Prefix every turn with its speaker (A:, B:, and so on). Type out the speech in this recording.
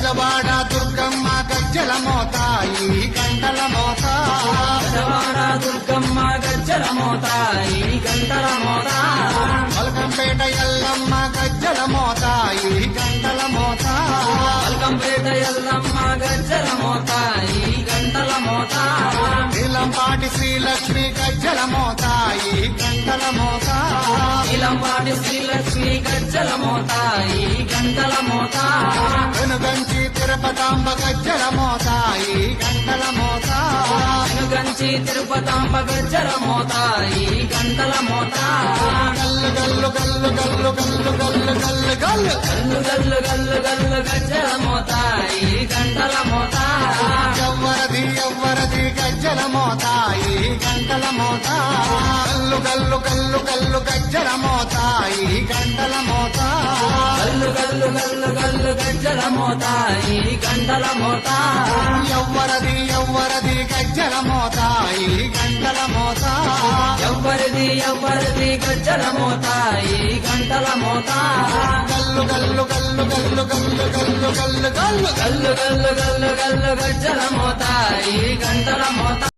A: బెజవాడ దుర్గమ్మ గజ్జల మోత ఈ గంటల మోత
B: బెజవాడ దుర్గమ్మ గజ్జల మోత ఈ గంటల మోత
A: మల్కంపేట ఎల్లమ్మ గజ్జల మోత ఈ గంటల మోత
B: మల్కంపేట ఎల్లమ్మ గజ్జల మోత ఈ గంటల మోత
A: నీలంపాటి శ్రీలక్ష్మి గజ్జల మోత ఈ గంటల మోత
B: నీలంపాటి శ్రీలక్ష్మి గజ్జల మోత ఈ గంటల మోత
A: వెనుగంచి తిరుపతాంబ గజ్జల మోత ఈ గంటల మోత
B: వెనుగంచి తిరుపతాంబ గజ్జల మోత ఈ గంటల మోత
A: గల్లు గల్లు గల్లు గల్లు గల్లు గల్లు గల్లు గల్లు
B: గల్లు గల్లు గల్లు గల్లు గజ్జల మోత ఈ గంటల మోత
A: ఎవ్వరది గజ్జల మోత ఈ గంటల మోత గల్లు గల్లు గల్లు గల్లు గజ్జల మోత ఈ గంటల మోత
B: గల్లు గల్లు గల్లు గల్లు గజ్జల మోత ఈ గంటల మోత
A: ఎవ్వరది గజ్జల మోత ఈ గంటల మోత
B: ఎవ్వరిది గజ్జల మోత ఈ గంటల మోత
A: గల్లు గల్లు గల్లు గల్లు గల్లు గల్లు గల్లు గల్లు
B: గల్లు గల్లు గల్లు గల్లు గజ్జల మోత ఈ గంటల మోత